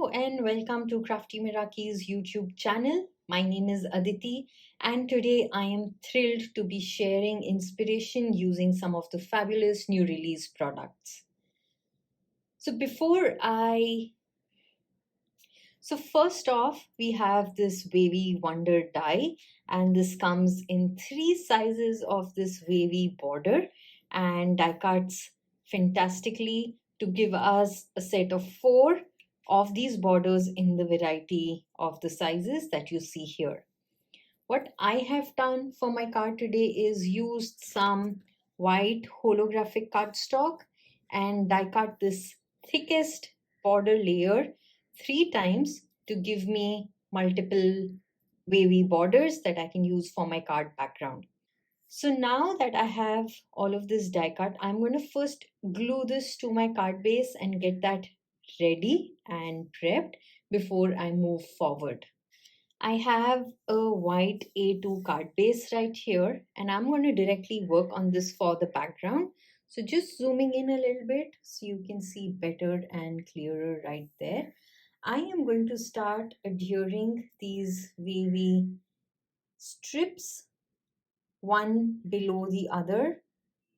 Hello and welcome to Crafty Meraki's YouTube channel. My name is Aditi and today I am thrilled to be sharing inspiration using some of the fabulous new release products. So before I so first off, we have this Wavy Wonder die, and this comes in three sizes of this wavy border, and die cuts fantastically to give us a set of four of these borders in the variety of the sizes that you see here. What I have done for my card today is used some white holographic cardstock and die cut this thickest border layer three times to give me multiple wavy borders that I can use for my card background. So now that I have all of this die cut, I'm going to first glue this to my card base and get that ready and prepped before I move forward. I have a white A2 card base right here, and I'm going to directly work on this for the background. So just zooming in a little bit so you can see better and clearer right there. I am going to start adhering these wavy strips one below the other,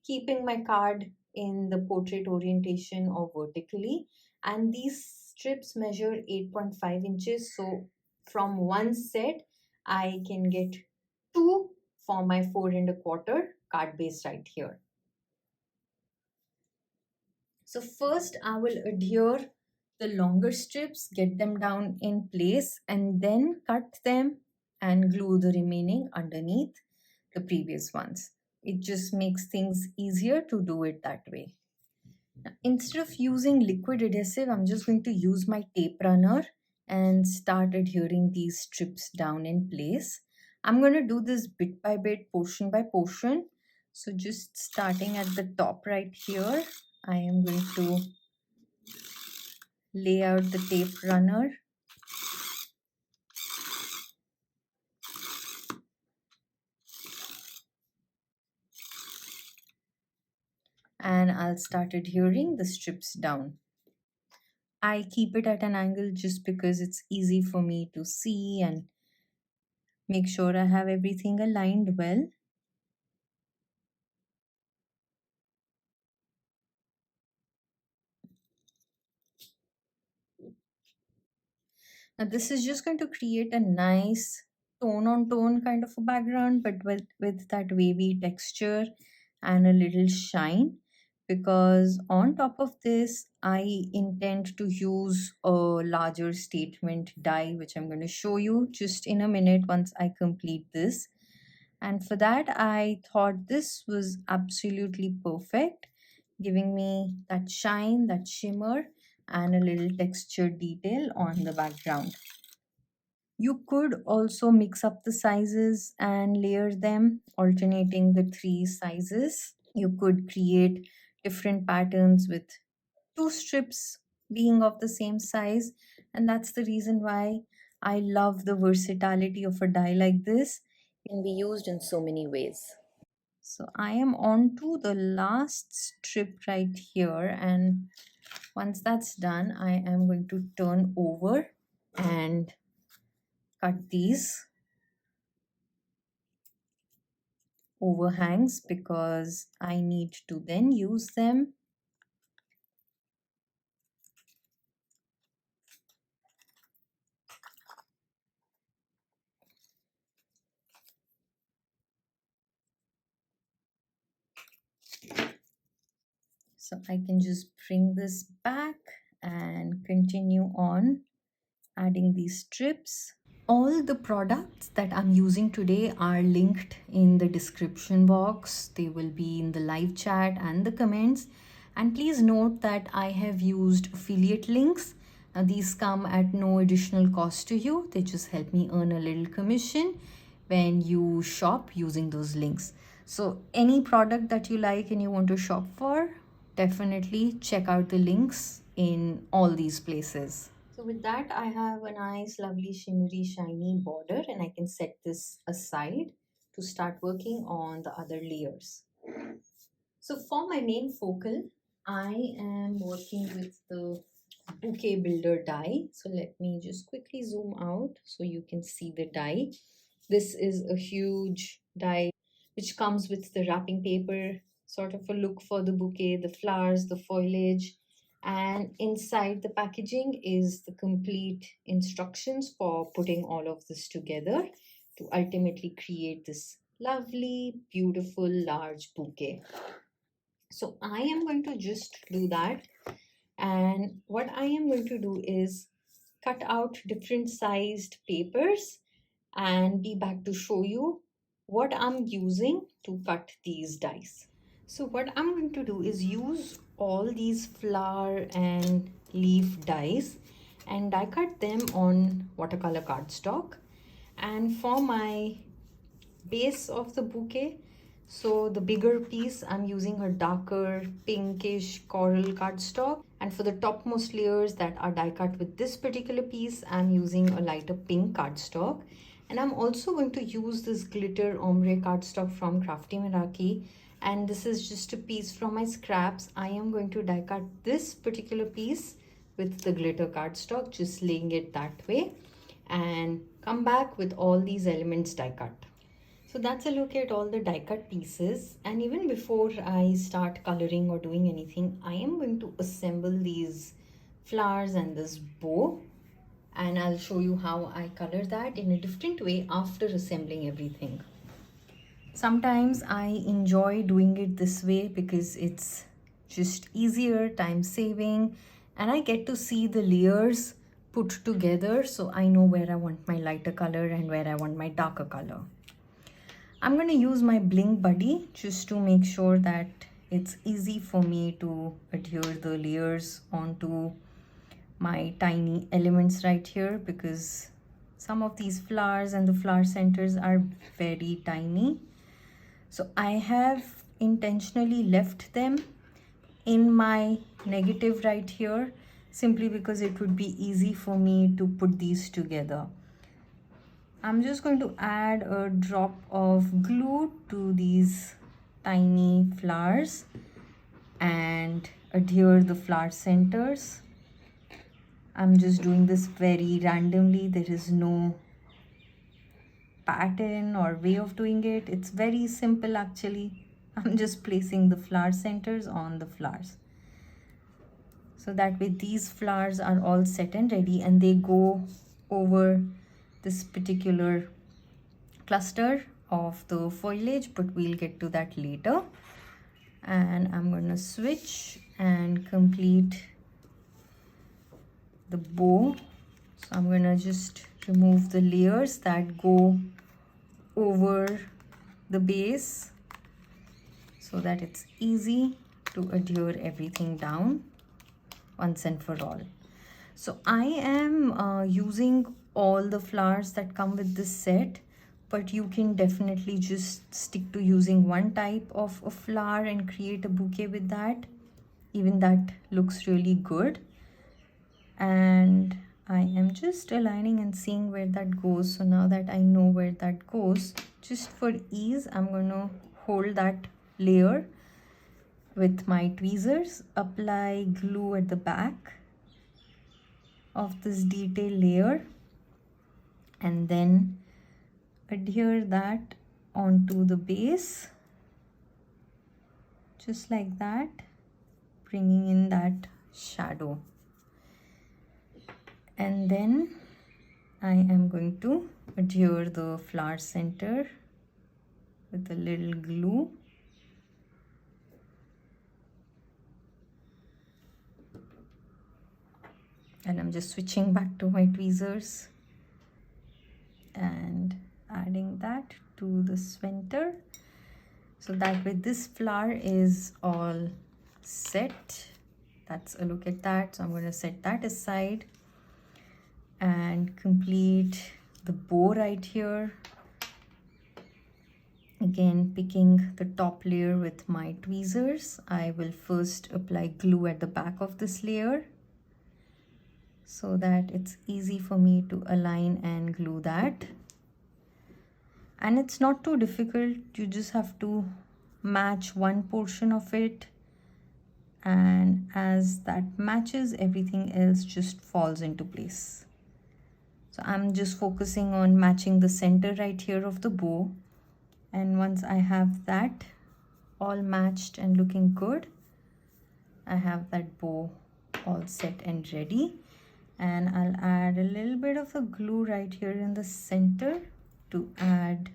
keeping my card in the portrait orientation or vertically. And these strips measure 8.5 inches. So from one set, I can get two for my 4¼ card base right here. So first I will adhere the longer strips, get them down in place, and then cut them and glue the remaining underneath the previous ones. It just makes things easier to do it that way. Now, instead of using liquid adhesive, I'm just going to use my tape runner and start adhering these strips down in place. I'm going to do this bit by bit, portion by portion. So just starting at the top right here, I am going to lay out the tape runner. And I'll start adhering the strips down. I keep it at an angle just because it's easy for me to see and make sure I have everything aligned well. Now this is just going to create a nice tone on tone kind of a background, but with that wavy texture and a little shine, because on top of this I intend to use a larger statement die, which I'm going to show you just in a minute once I complete this. And for that I thought this was absolutely perfect, giving me that shine, that shimmer, and a little texture detail on the background. You could also mix up the sizes and layer them, alternating the three sizes. You could create different patterns with two strips being of the same size, and that's the reason why I love the versatility of a die like this. It can be used in so many ways. So I am on to the last strip right here, and once that's done, I am going to turn over and cut these overhangs because I need to then use them so I can just bring this back and continue on adding these strips. All the products that I'm using today are linked in the description box. They will be in the live chat and the comments. And please note that I have used affiliate links. Now these come at no additional cost to you. They just help me earn a little commission when you shop using those links. So any product that you like and you want to shop for, definitely check out the links in all these places. So with that, I have a nice, lovely, shimmery, shiny border, and I can set this aside to start working on the other layers. So for my main focal, I am working with the Bouquet Builder die. So let me just quickly zoom out so you can see the die. This is a huge die which comes with the wrapping paper, sort of a look for the bouquet, the flowers, the foliage. And inside the packaging is the complete instructions for putting all of this together to ultimately create this lovely, beautiful, large bouquet. So I am going to just do that. And what I am going to do is cut out different sized papers and be back to show you what I'm using to cut these dies. So what I'm going to do is use all these flower and leaf dies and die cut them on watercolor cardstock. And for my base of the bouquet, so the bigger piece, I'm using a darker pinkish coral cardstock, and for the topmost layers that are die cut with this particular piece, I'm using a lighter pink cardstock. And I'm also going to use this glitter ombre cardstock from Crafty Meraki, and this is just a piece from my scraps. I am going to die cut this particular piece with the glitter cardstock, just laying it that way, and come back with all these elements die cut. So that's a look at all the die cut pieces. And even before I start coloring or doing anything, I am going to assemble these flowers and this bow. And I'll show you how I color that in a different way after assembling everything. Sometimes I enjoy doing it this way because it's just easier, time saving, and I get to see the layers put together, so I know where I want my lighter color and where I want my darker color. I'm going to use my Bling Buddy just to make sure that it's easy for me to adhere the layers onto my tiny elements right here, because some of these flowers and the flower centers are very tiny. So I have intentionally left them in my negative right here simply because it would be easy for me to put these together. I'm just going to add a drop of glue to these tiny flowers and adhere the flower centers. I'm just doing this very randomly. There is no pattern or way of doing it. It's very simple actually. I'm just placing the flower centers on the flowers. So that way these flowers are all set and ready, and they go over this particular cluster of the foliage, but we'll get to that later. And I'm going to switch and complete the bow. So I'm going to just remove the layers that go over the base so that it's easy to adhere everything down once and for all. So I am using all the flowers that come with this set, but you can definitely just stick to using one type of a flower and create a bouquet with that. Even that looks really good. And I am just aligning and seeing where that goes. So now that I know where that goes, just for ease, I'm going to hold that layer with my tweezers, apply glue at the back of this detail layer, and then adhere that onto the base just like that, bringing in that shadow. And then I am going to adhere the flower center with a little glue. And I'm just switching back to my tweezers and adding that to the center. So that way this flower is all set. That's a look at that. So I'm going to set that aside and complete the bow right here. Again, picking the top layer with my tweezers, I will first apply glue at the back of this layer so that it's easy for me to align and glue that. And it's not too difficult. You just have to match one portion of it and as that matches, everything else just falls into place. So I'm just focusing on matching the center right here of the bow, and once I have that all matched and looking good, I have that bow all set and ready. And I'll add a little bit of the glue right here in the center to add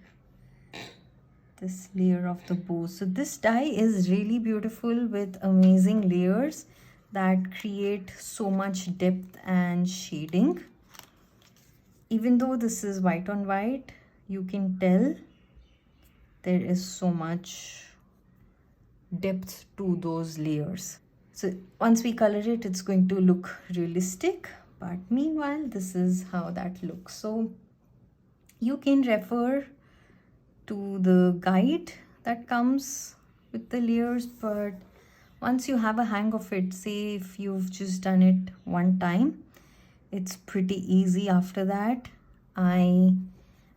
this layer of the bow. So this die is really beautiful with amazing layers that create so much depth and shading. Even though this is white on white, you can tell there is so much depth to those layers. So once we color it, it's going to look realistic, but meanwhile this is how that looks. So you can refer to the guide that comes with the layers, but once you have a hang of it, say if you've just done it one time, it's pretty easy after that. I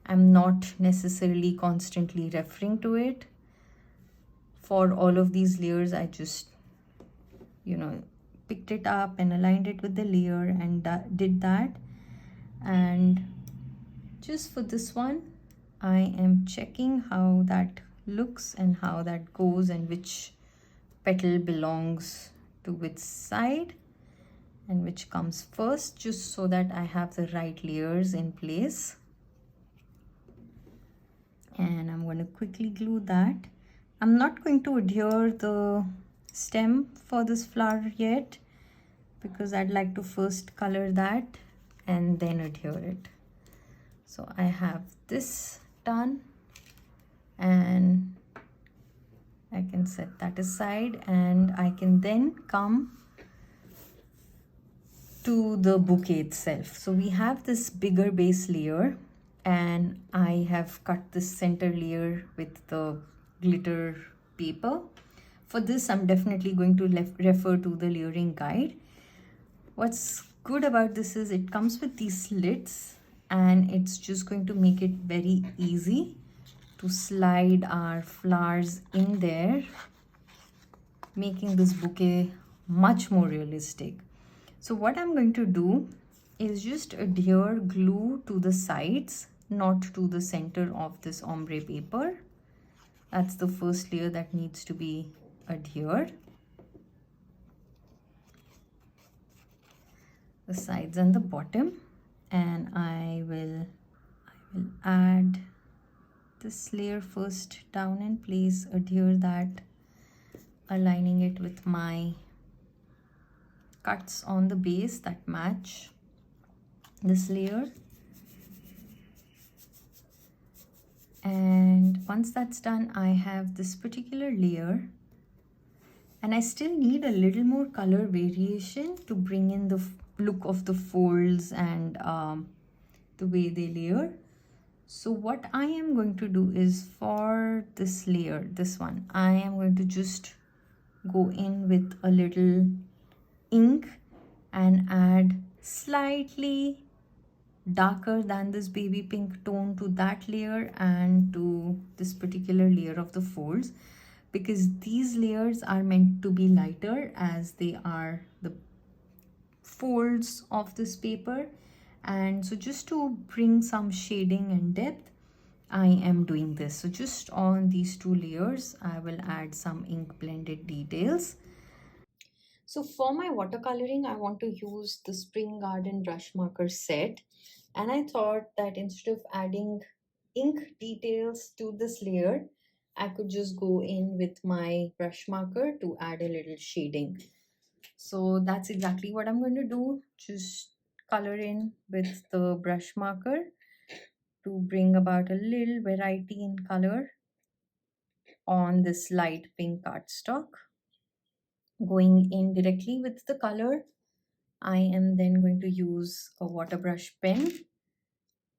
am not necessarily constantly referring to it. For all of these layers, I just, picked it up and aligned it with the layer and did that. And just for this one, I am checking how that looks and how that goes and which petal belongs to which side and which comes first, just so that I have the right layers in place. And I'm going to quickly glue that. I'm not going to adhere the stem for this flower yet because I'd like to first color that and then adhere it. So I have this done and I can set that aside, and I can then come to the bouquet itself. So we have this bigger base layer and I have cut this center layer with the glitter paper. For this, I'm definitely going to refer to the layering guide. What's good about this is it comes with these slits and it's just going to make it very easy to slide our flowers in there, making this bouquet much more realistic. So what I'm going to do is just adhere glue to the sides, not to the center of this ombre paper. That's the first layer that needs to be adhered. The sides and the bottom, and I will add this layer first down in place, adhere that, aligning it with my cuts on the base that match this layer. And once that's done, I have this particular layer, and I still need a little more color variation to bring in the look of the folds and the way they layer. So what I am going to do is, for this layer, this one, I am going to just go in with a little ink and add slightly darker than this baby pink tone to that layer and to this particular layer of the folds, because these layers are meant to be lighter as they are the folds of this paper. And so just to bring some shading and depth, I am doing this. So just on these two layers, I will add some ink blended details. So for my watercoloring, I want to use the Spring Garden brush marker set. And I thought that instead of adding ink details to this layer, I could just go in with my brush marker to add a little shading. So that's exactly what I'm going to do. Just color in with the brush marker to bring about a little variety in color on this light pink cardstock. Going in directly with the color, I am then going to use a water brush pen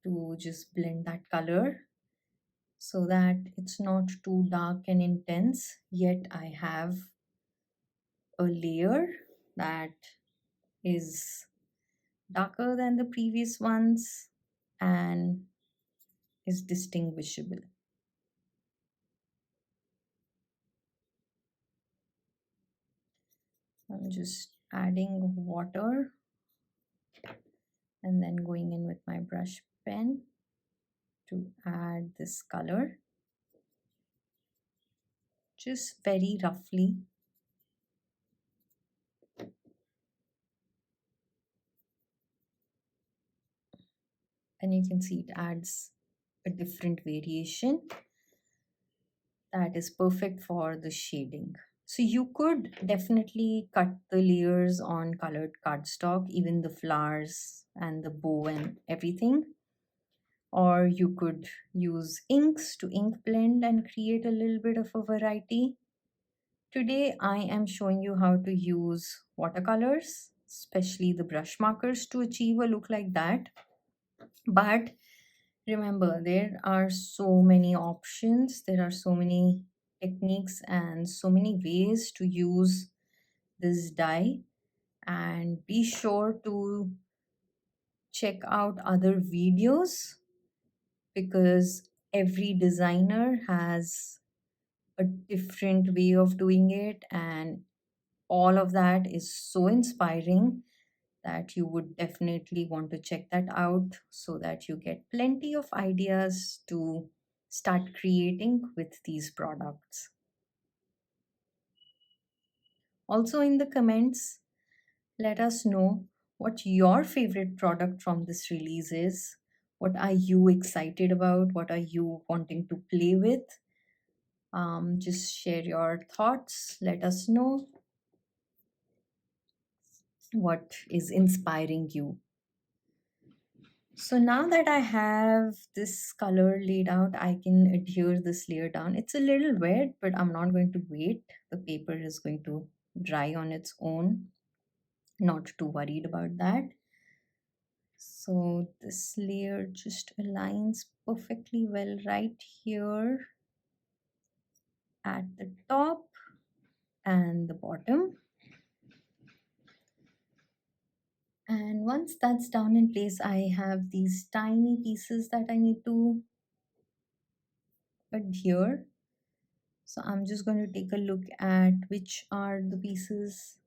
to just blend that color so that it's not too dark and intense, yet I have a layer that is darker than the previous ones and is distinguishable. I'm just adding water and then going in with my brush pen to add this color, just very roughly. And you can see it adds a different variation that is perfect for the shading. So you could definitely cut the layers on colored cardstock, even the flowers and the bow and everything. Or you could use inks to ink blend and create a little bit of a variety. Today I am showing you how to use watercolors, especially the brush markers, to achieve a look like that. But remember, there are so many options, there are so many techniques and so many ways to use this dye, and be sure to check out other videos because every designer has a different way of doing it, and all of that is so inspiring that you would definitely want to check that out so that you get plenty of ideas to start creating with these products. Also, in the comments, let us know what your favorite product from this release is. What are you excited about? What are you wanting to play with? Just share your thoughts. Let us know what is inspiring you. So now that I have this color laid out, I can adhere this layer down. It's a little wet, but I'm not going to wait. The paper is going to dry on its own. Not too worried about that. So this layer just aligns perfectly well right here at the top and the bottom. And once that's down in place, I have these tiny pieces that I need to adhere. So I'm just going to take a look at which are the pieces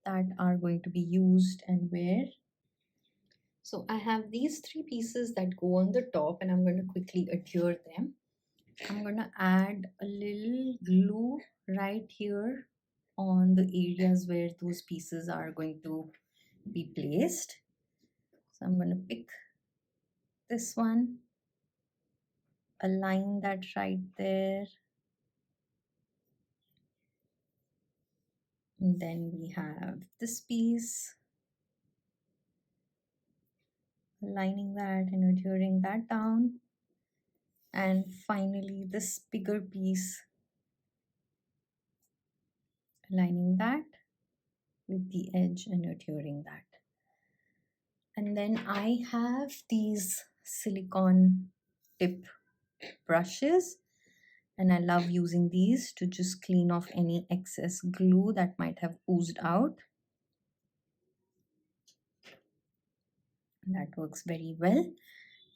that are going to be used and where. So I have these three pieces that go on the top, and I'm going to quickly adhere them. I'm going to add a little glue right here on the areas where those pieces are going to be placed. So I'm going to pick this one, align that right there. And then we have this piece, aligning that and adhering that down. And finally this bigger piece, aligning that with the edge and adhering that. And then I have these silicone tip brushes, and I love using these to just clean off any excess glue that might have oozed out. That works very well.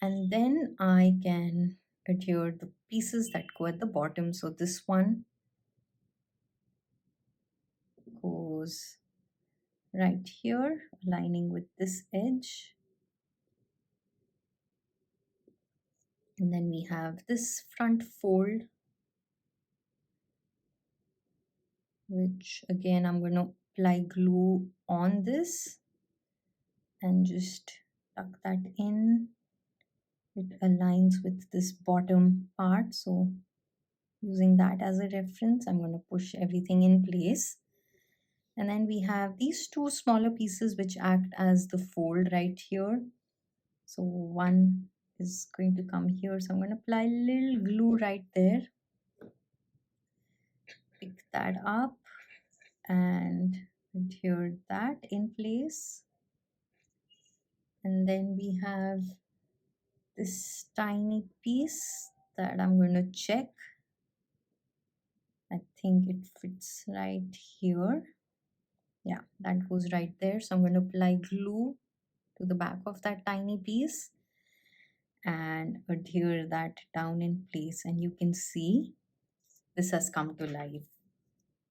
And then I can adhere the pieces that go at the bottom. So this one goes right here, aligning with this edge. And then we have this front fold, which again I'm going to apply glue on this and just tuck that in. It aligns with this bottom part, so using that as a reference, I'm going to push everything in place. And then we have these two smaller pieces which act as the fold right here. So one is going to come here, so I'm going to apply a little glue right there, pick that up and adhere that in place. And then we have this tiny piece that I'm going to check. I think it fits right here. Yeah, that goes right there. So I'm going to apply glue to the back of that tiny piece and adhere that down in place. And you can see this has come to life.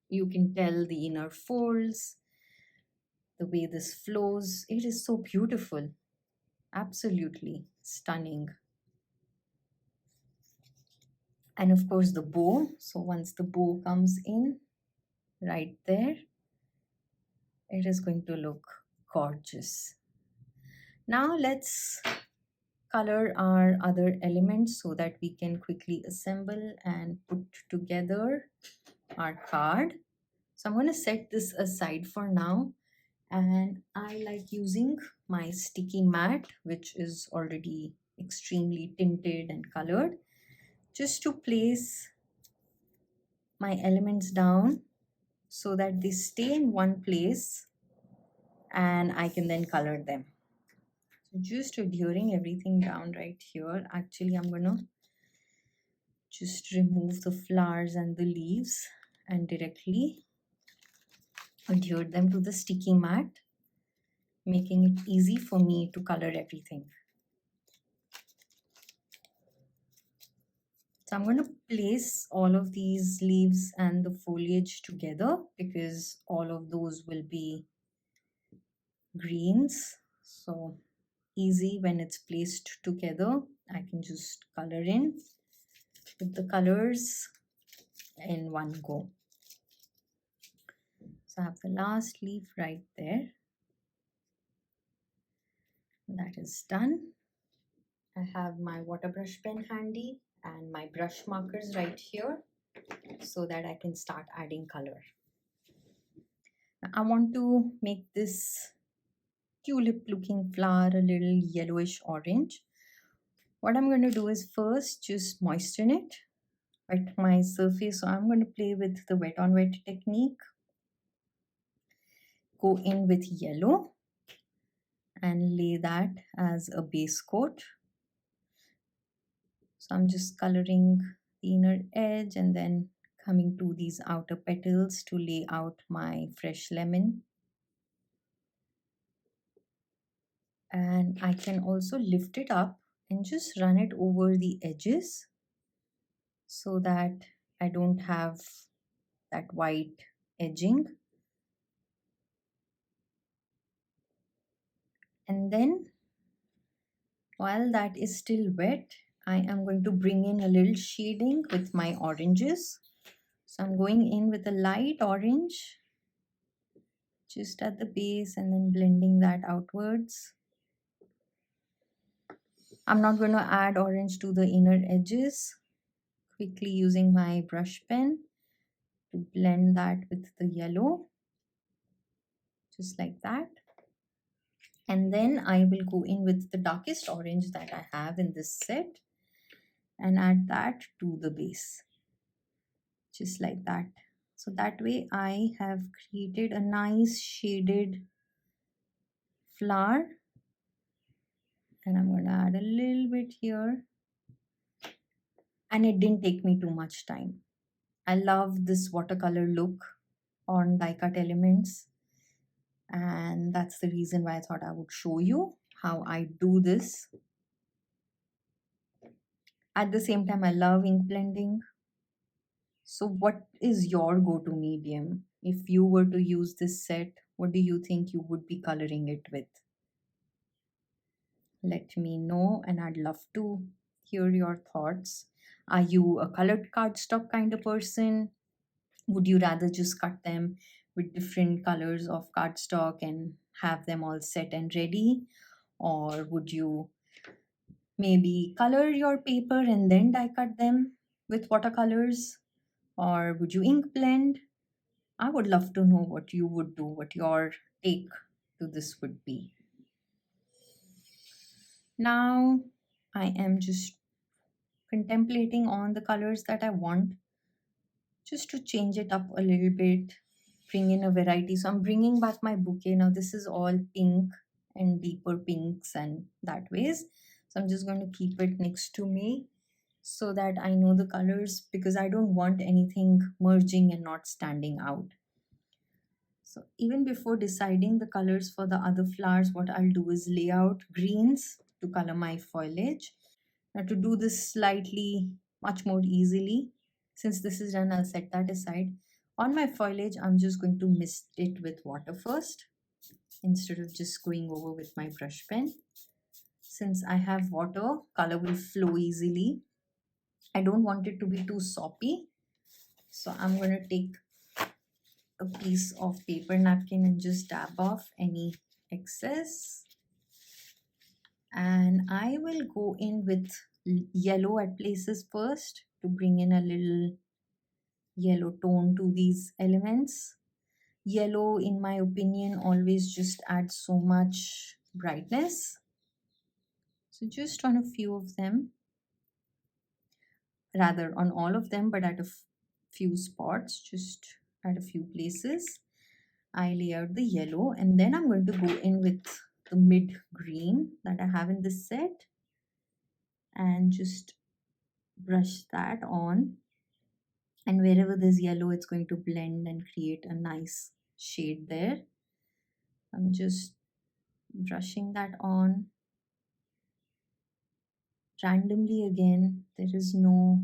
You can tell the inner folds, The way this flows, it is so beautiful. Absolutely stunning. And of course the bow. So once the bow comes in right there, it is going to look gorgeous. Now let's color our other elements so that we can quickly assemble and put together our card. So I'm going to set this aside for now, and I like using my sticky mat, which is already extremely tinted and colored, just to place my elements down so that they stay in one place and I can then color them. So just adhering everything down right here. Actually, I'm gonna just remove the flowers and the leaves and directly adhere them to the sticky mat, making it easy for me to color everything. So I'm going to place all of these leaves and the foliage together because all of those will be greens. So easy when it's placed together. I can just color in with the colors in one go. So I have the last leaf right there. That is done. I have my water brush pen handy and my brush markers right here so that I can start adding color. Now, I want to make this tulip looking flower a little yellowish orange. What I'm going to do is first just moisten it, wet my surface. So I'm going to play with the wet on wet technique. Go in with yellow and lay that as a base coat. So I'm just coloring the inner edge and then coming to these outer petals to lay out my fresh lemon. And I can also lift it up and just run it over the edges so that I don't have that white edging. And then while that is still wet, I am going to bring in a little shading with my oranges. So I'm going in with a light orange just at the base and then blending that outwards. I'm not going to add orange to the inner edges. Quickly using my brush pen to blend that with the yellow, just like that. And then I will go in with the darkest orange that I have in this set and add that to the base, just like that. So that way I have created a nice shaded flower, and I'm going to add a little bit here, and it didn't take me too much time. I love this watercolor look on die cut elements, and that's the reason why I thought I would show you how I do this. At the same time, I love ink blending. So what is your go-to medium? If you were to use this set, what do you think you would be coloring it with? Let me know, and I'd love to hear your thoughts. Are you a colored cardstock kind of person? Would you rather just cut them with different colors of cardstock and have them all set and ready? Or would you maybe color your paper and then die cut them with watercolors? Or would you ink blend? I would love to know what you would do, what your take to this would be. Now I am just contemplating on the colors that I want, just to change it up a little bit, bring in a variety. So I'm bringing back my bouquet. Now this is all pink and deeper pinks and that ways. So I'm just going to keep it next to me so that I know the colors, because I don't want anything merging and not standing out. So even before deciding the colors for the other flowers, what I'll do is lay out greens to color my foliage. Now to do this slightly much more easily, since this is done, I'll set that aside. On my foliage, I'm just going to mist it with water first. instead of just going over with my brush pen. Since I have water, color will flow easily. I don't want it to be too soppy. So I'm going to take a piece of paper napkin and just dab off any excess. And I will go in with yellow at places first to bring in a little yellow tone to these elements. Yellow, in my opinion, always just adds so much brightness. So just on a few of them, rather on all of them, but at a few spots, just at a few places, I lay out the yellow, and then I'm going to go in with the mid green that I have in this set and just brush that on. And wherever there's yellow, it's going to blend and create a nice shade there. I'm just brushing that on randomly again. There is no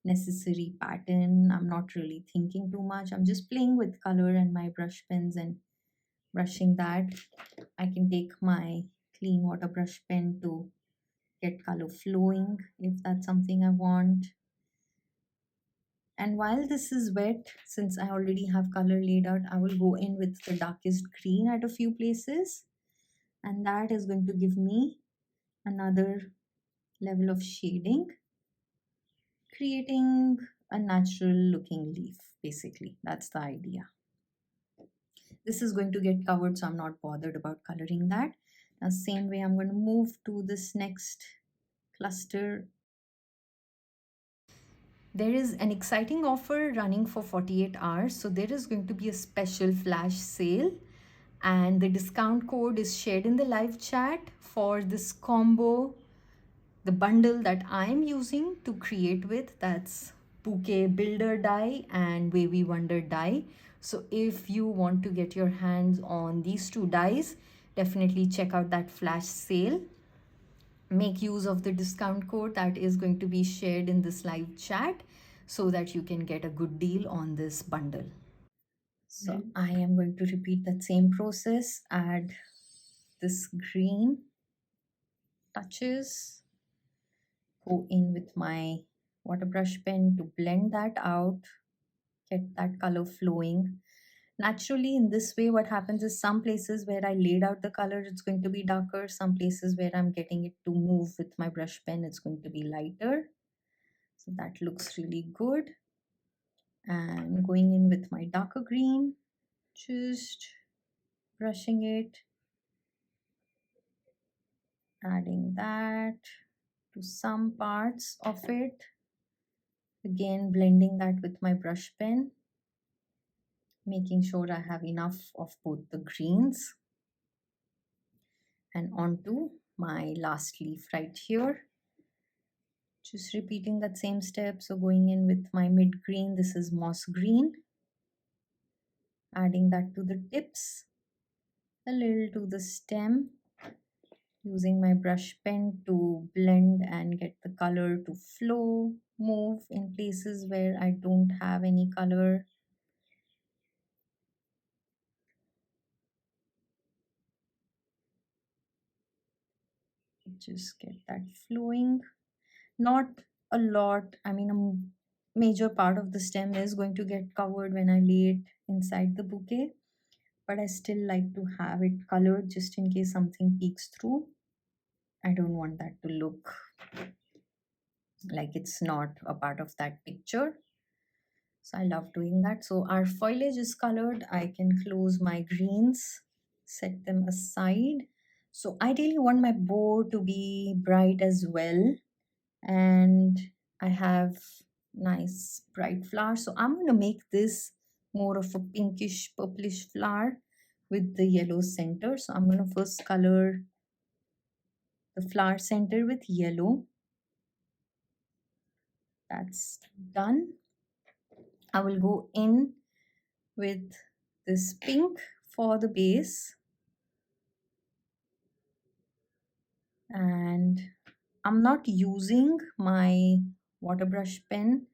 necessary pattern. I'm not really thinking too much. I'm just playing with color and my brush pens and brushing that. I can take my clean water brush pen to get color flowing if that's something I want. And while this is wet, since I already have color laid out, I will go in with the darkest green at a few places, and that is going to give me another level of shading, creating a natural looking leaf. Basically, that's the idea. This is going to get covered, so I'm not bothered about coloring that. Now, same way, I'm going to move to this next cluster. There is an exciting offer running for 48 hours. So there is going to be a special flash sale, and the discount code is shared in the live chat for this combo, the bundle that I'm using to create with. That's Bouquet Builder die and Wavy Wonder die. So if you want to get your hands on these two dies, definitely check out that flash sale. Make use of the discount code that is going to be shared in this live chat so that you can get a good deal on this bundle. So I am going to repeat that same process. Add this green touches, go in with my water brush pen to blend that out, get that color flowing. Naturally, in this way, what happens is some places where I laid out the color, it's going to be darker. Some places where I'm getting it to move with my brush pen, it's going to be lighter. So that looks really good. And going in with my darker green, just brushing it, adding that to some parts of it. Again, blending that with my brush pen, making sure I have enough of both the greens. And onto my last leaf right here. Just repeating that same step. So going in with my mid green, this is moss green. Adding that to the tips, a little to the stem. Using my brush pen to blend and get the color to flow, move in places where I don't have any color. Just get that flowing. Not a lot. I mean, a major part of the stem is going to get covered when I lay it inside the bouquet, but I still like to have it colored just in case something peeks through. I don't want that to look like it's not a part of that picture. So I love doing that. So our foliage is colored. I can close my greens, set them aside. So ideally want my bow to be bright as well. And I have nice bright flowers. So I'm going to make this more of a pinkish purplish flower with the yellow center. So I'm going to first color the flower center with yellow. That's done. I will go in with this pink for the base, and I'm not using my water brush pen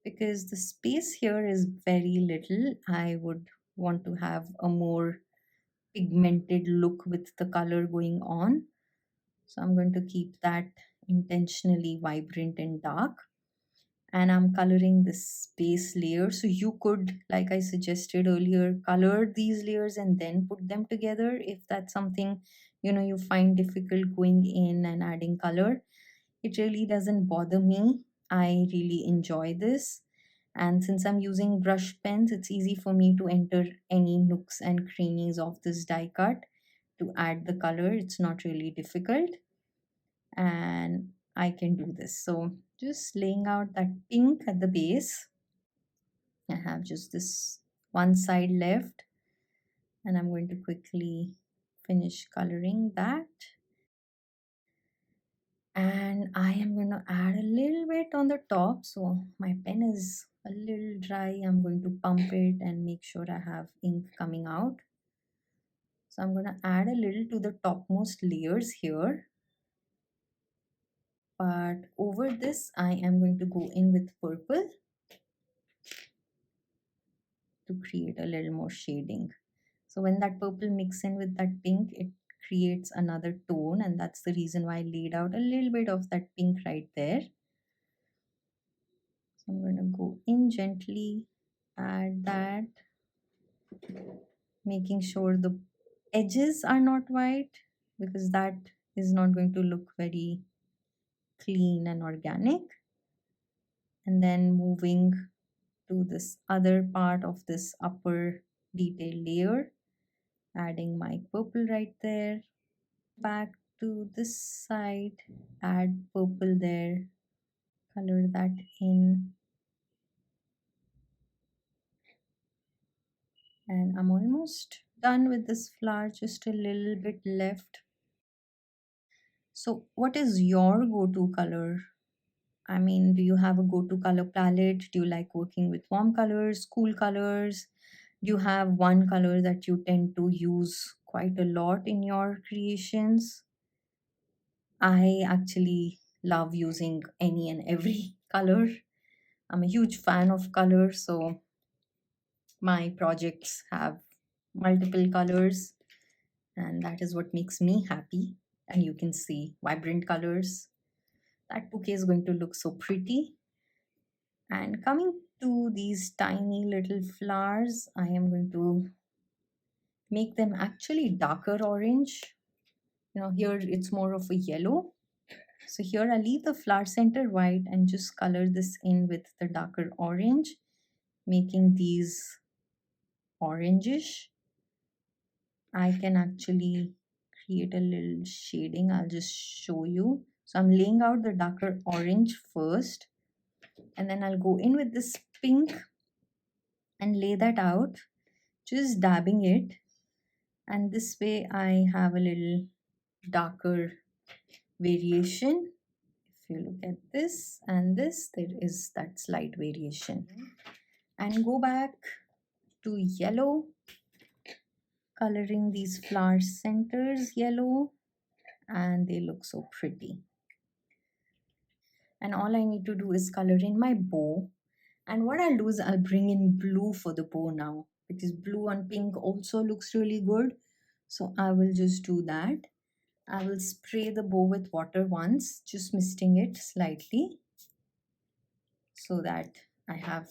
because the space here is very little. I would want to have a more pigmented look with the color going on. So I'm going to keep that intentionally vibrant and dark. And I'm coloring this base layer. So you could, like I suggested earlier, color these layers and then put them together if that's something you find difficult going in and adding color. It really doesn't bother me. I really enjoy this. And since I'm using brush pens, it's easy for me to enter any nooks and crannies of this die cut to add the color. It's not really difficult. And I can do this. So just laying out that pink at the base. I have just this one side left, and I'm going to quickly finish coloring that. And I am going to add a little bit on the top. So my pen is a little dry. I'm going to pump it and make sure I have ink coming out. So I'm going to add a little to the topmost layers here. But over this, I am going to go in with purple to create a little more shading. So when that purple mix in with that pink, it creates another tone, and that's the reason why I laid out a little bit of that pink right there. So I'm going to go in gently, add that, making sure the edges are not white because that is not going to look very clean and organic. And then moving to this other part of this upper detail layer, adding my purple right there. Back to this side, add purple there, color that in. And I'm almost done with this flower, just a little bit left. So what is your go-to color? I mean, do you have a go-to color palette? Do you like working with warm colors, cool colors? Do you have one color that you tend to use quite a lot in your creations? I actually love using any and every color. I'm a huge fan of color, so my projects have multiple colors, and that is what makes me happy. And you can see vibrant colors. That bouquet is going to look so pretty. And coming to these tiny little flowers, I am going to make them actually darker orange. Here it's more of a yellow. So here I leave the flower center white and just color this in with the darker orange, making these orangish. I can actually create a little shading. I'll just show you. So I'm laying out the darker orange first, and then I'll go in with this pink and lay that out, just dabbing it. And this way I have a little darker variation. If you look at this and this, there is that slight variation. And go back to yellow, coloring these flower centers yellow, and they look so pretty. And all I need to do is color in my bow. And what I'll do is I'll bring in blue for the bow now, because blue on pink also looks really good. So I will just do that. I will spray the bow with water once, just misting it slightly so that I have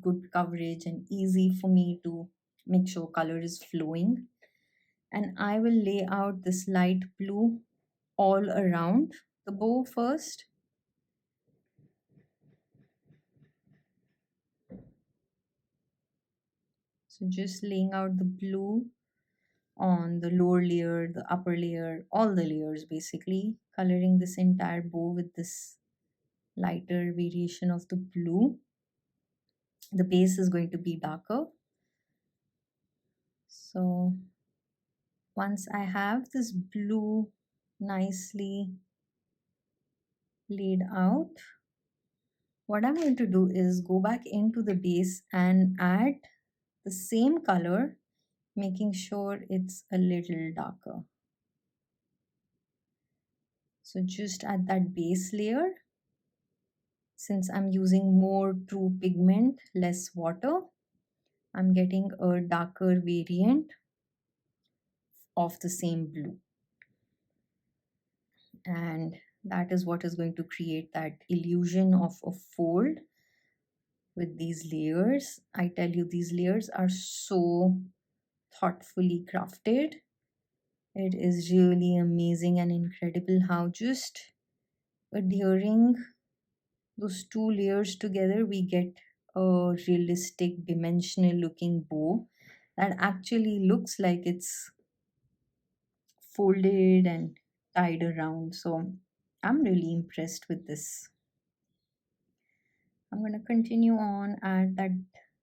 good coverage and easy for me to make sure color is flowing. And I will lay out this light blue all around the bow first. So just laying out the blue on the lower layer, the upper layer, all the layers basically, coloring this entire bow with this lighter variation of the blue. The base is going to be darker. So once I have this blue nicely laid out, what I'm going to do is go back into the base and add the same color, making sure it's a little darker. So just at that base layer, since I'm using more true pigment, less water, I'm getting a darker variant. of the same blue. And that is what is going to create that illusion of a fold with these layers. I tell you, these layers are so thoughtfully crafted. It is really amazing and incredible how just adhering those two layers together, we get a realistic dimensional looking bow that actually looks like it's folded and tied around. So I'm really impressed with this. I'm going to continue on at that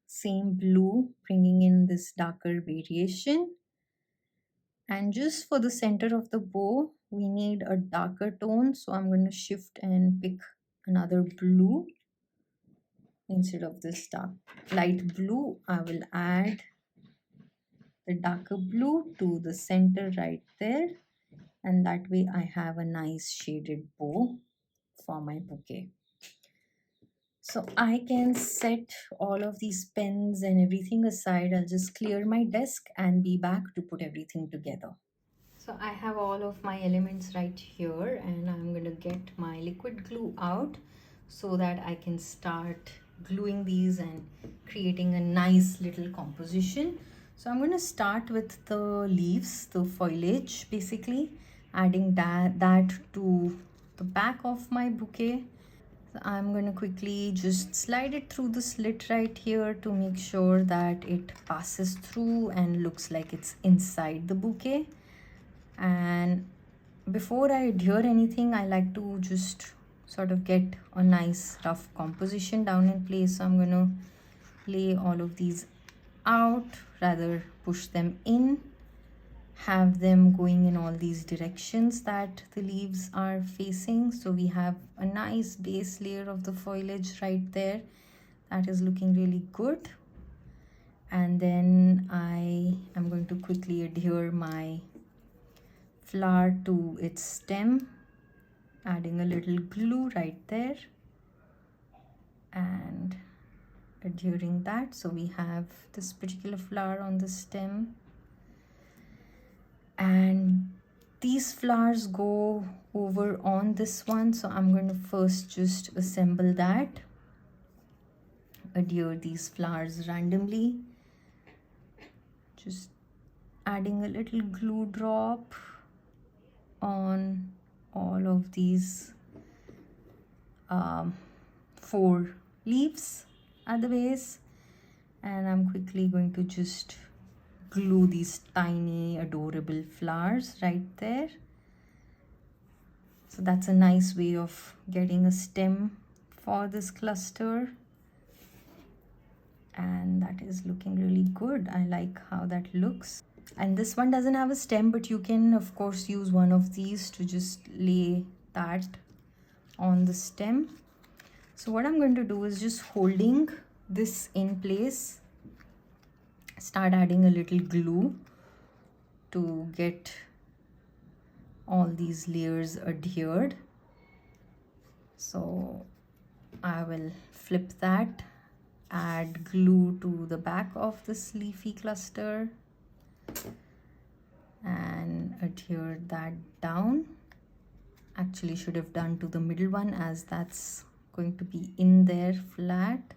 same blue, bringing in this darker variation. And just for the center of the bow, we need a darker tone. So I'm going to shift and pick another blue. Instead of this dark light blue, I will add the darker blue to the center right there. And that way I have a nice shaded bow for my bouquet. So I can set all of these pens and everything aside. I'll just clear my desk and be back to put everything together. So I have all of my elements right here, and I'm going to get my liquid glue out so that I can start gluing these and creating a nice little composition. So I'm going to start with the leaves, the foliage, basically adding that to the back of my bouquet. So I'm going to quickly just slide it through the slit right here to make sure that it passes through and looks like it's inside the bouquet. And before I adhere anything, I like to just sort of get a nice rough composition down in place. So I'm going to lay all of these out, rather push them in, have them going in all these directions that the leaves are facing. So we have a nice base layer of the foliage right there. That is looking really good. And then I am going to quickly adhere my flower to its stem, adding a little glue right there and adhering that. So we have this particular flower on the stem, and these flowers go over on this one. So I'm going to first just assemble that, adhere these flowers randomly, just adding a little glue drop on all of these 4 leaves at the base, and I'm quickly going to just glue these tiny adorable flowers right there. So that's a nice way of getting a stem for this cluster, and that is looking really good. I like how that looks. And this one doesn't have a stem, but you can of course use one of these to just lay that on the stem. So what I'm going to do is just holding this in place, start adding a little glue to get all these layers adhered. So I will flip that, add glue to the back of this leafy cluster and adhere that down. Actually should have done to the middle one, as that's going to be in there flat.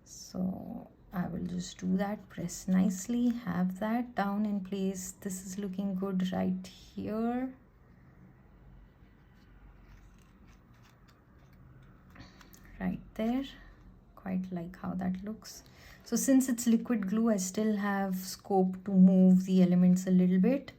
So I will just do that, press nicely, have that down in place. This is looking good right here. Right there, quite like how that looks. So since it's liquid glue, I still have scope to move the elements a little bit,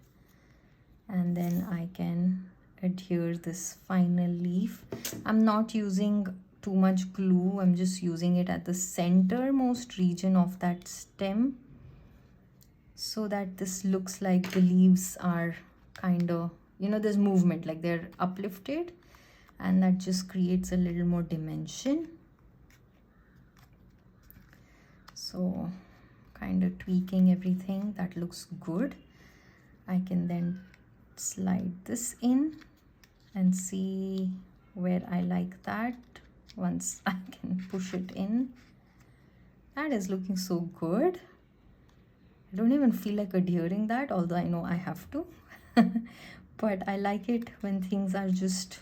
and then I can adhere this final leaf. I'm not using too much glue, I'm just using it at the centermost region of that stem so that this looks like the leaves are kind of, you know, there's movement, like they're uplifted, and that just creates a little more dimension. So kind of tweaking everything, that looks good. I can then slide this in and see where I like that. Once I can push it in, that is looking so good. I don't even feel like adhering that, although I know I have to. But I like it when things are just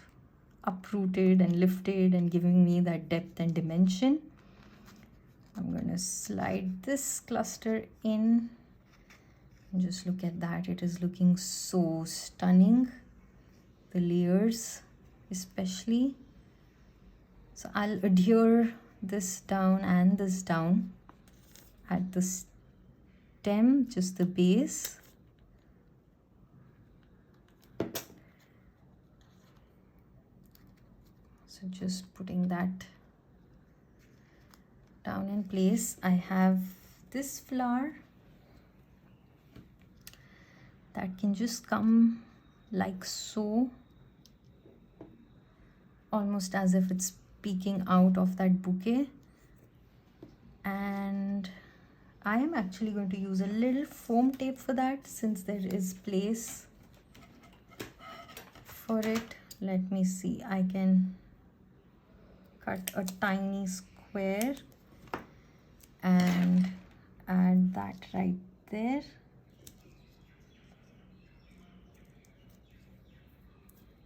uprooted and lifted and giving me that depth and dimension. I'm going to slide this cluster in. Just look at that. It is looking so stunning. The layers especially. So I'll adhere this down and this down at the stem, just the base. So just putting that down in place. I have this flower that can just come like so, almost as if it's peeking out of that bouquet. And I am actually going to use a little foam tape for that, since there is place for it. Let me see, I can cut a tiny square and add that right there.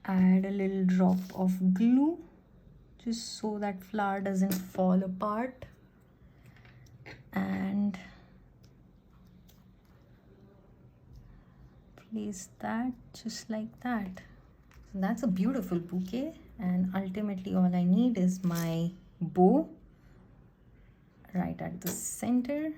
Add a little drop of glue just so that flower doesn't fall apart, and place that just like that. So that's a beautiful bouquet, and ultimately all I need is my bow right at the center.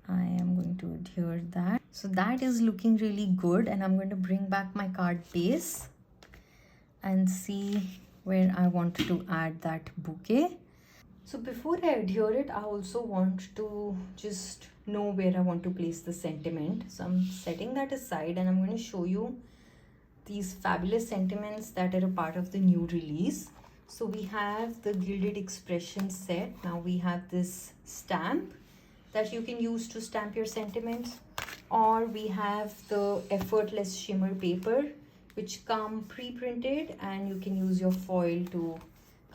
I am going to adhere that. So that is looking really good, and I'm going to bring back my card base and see where I want to add that bouquet. So before I adhere it, I also want to just know where I want to place the sentiment. So I'm setting that aside, and I'm going to show you these fabulous sentiments that are a part of the new release. So we have the Gilded Expression set. Now we have this stamp that you can use to stamp your sentiments, or we have the Effortless Shimmer paper, which come pre-printed, and you can use your foil to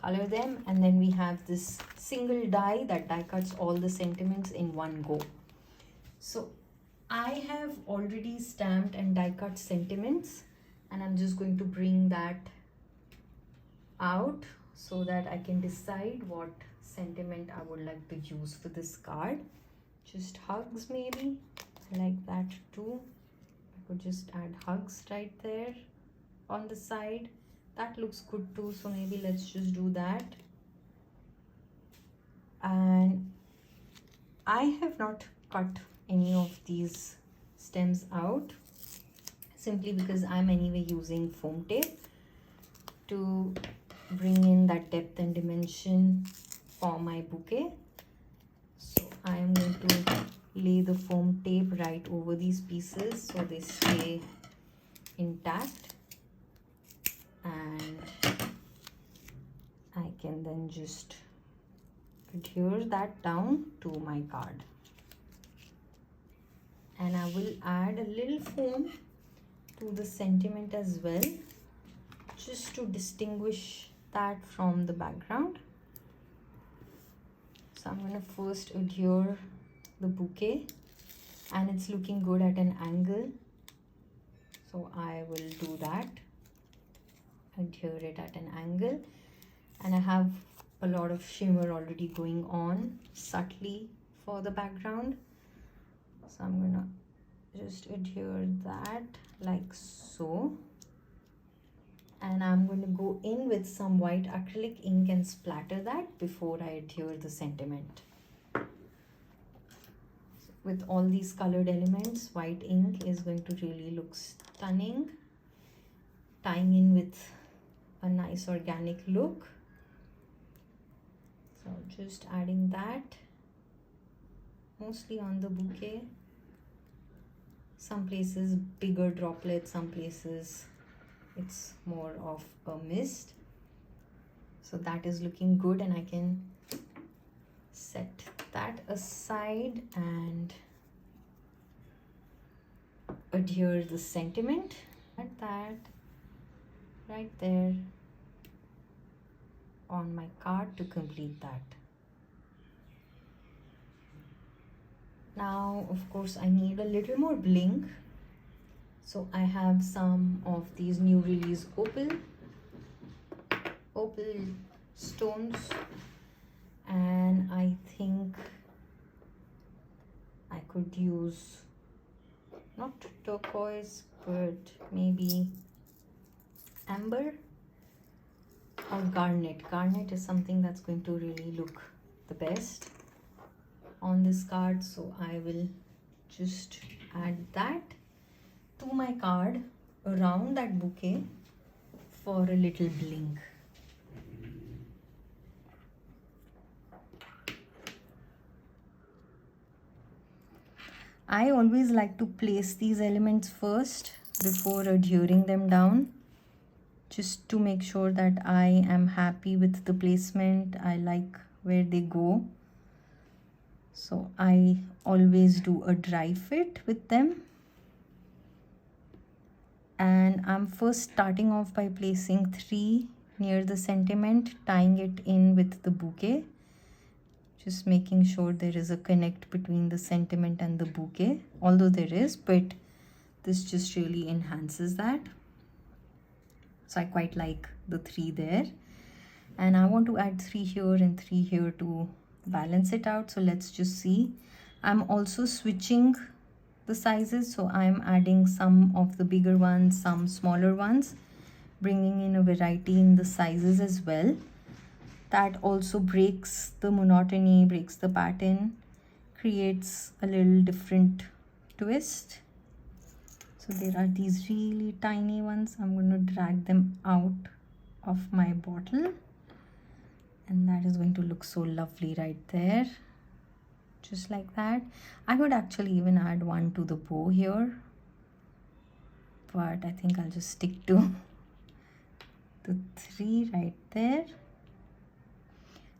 color them. And then we have this single die that die cuts all the sentiments in one go. So I have already stamped and die cut sentiments, and I'm just going to bring that out so that I can decide what sentiment I would like to use for this card. Just hugs, maybe. I like that too. I could just add hugs right there on the side. That looks good too, so maybe let's just do that. And I have not cut any of these stems out, simply because I'm anyway using foam tape to bring in that depth and dimension for my bouquet. So I am going to lay the foam tape right over these pieces so they stay intact, and I can then just adhere that down to my card. And I will add a little foam to the sentiment as well, just to distinguish that from the background. So I'm going to first adhere the bouquet, and it's looking good at an angle, so I will do that. Adhere it at an angle, and I have a lot of shimmer already going on subtly for the background. So I'm gonna just adhere that like so, and I'm going to go in with some white acrylic ink and splatter that before I adhere the sentiment. With all these colored elements, white ink is going to really look stunning, tying in with a nice organic look. So just adding that mostly on the bouquet. Some places bigger droplets, some places it's more of a mist. So that is looking good, and I can set that aside and adhere the sentiment at that right there on my card to complete that. Now, of course, I need a little more bling. So I have some of these new release opal stones, and I think I could use not turquoise but maybe amber or garnet. Garnet is something that's going to really look the best on this card, so I will just add that to my card around that bouquet for a little bling. I always like to place these elements first before adhering them down, just to make sure that I am happy with the placement. I like where they go. So I always do a dry fit with them. And I'm first starting off by placing 3 near the sentiment, tying it in with the bouquet. Just making sure there is a connect between the sentiment and the bouquet, although there is, but this just really enhances that. So I quite like the 3 there. And I want to add 3 here and 3 here to balance it out. So let's just see. I'm also switching the sizes, so I'm adding some of the bigger ones, some smaller ones, bringing in a variety in the sizes as well. That also breaks the monotony, breaks the pattern, creates a little different twist. So there are these really tiny ones. I'm going to drag them out of my bottle, and that is going to look so lovely right there, just like that. I would actually even add one to the bow here, but I think I'll just stick to the 3 right there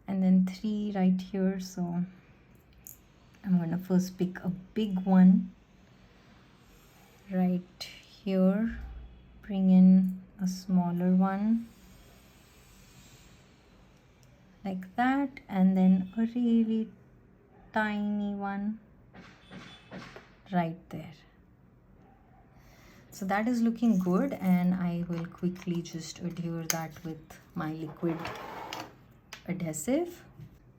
and then 3 right here. So I'm going to first pick a big one right here, bring in a smaller one like that, and then a really tiny one right there. So that is looking good, and I will quickly just adhere that with my liquid adhesive.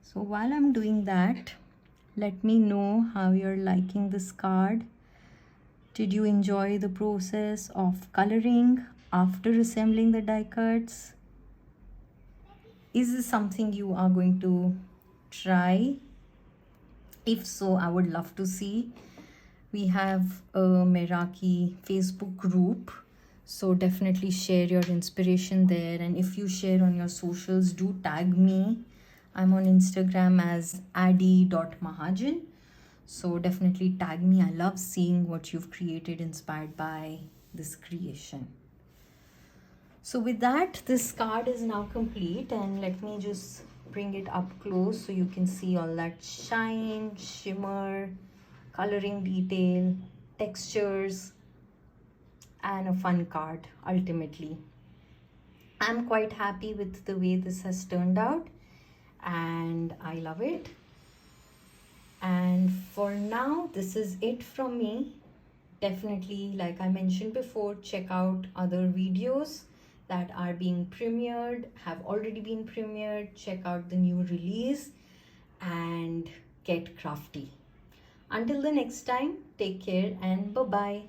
So while I'm doing that, let me know how you're liking this card. Did you enjoy the process of coloring after assembling the die cuts? Is this something you are going to try? If so, I would love to see. We have a Meraki Facebook group, so definitely share your inspiration there. And if you share on your socials, do tag me. I'm on Instagram as adi.mahajan. So definitely tag me. I love seeing what you've created inspired by this creation. So with that, this card is now complete, and let me just bring it up close so you can see all that shine, shimmer, coloring detail, textures, and a fun card ultimately. I'm quite happy with the way this has turned out, and I love it. And for now, this is it from me. Definitely, like I mentioned before, check out other videos that are being premiered, have already been premiered. Check out the new release and get crafty. Until the next time, take care and bye-bye.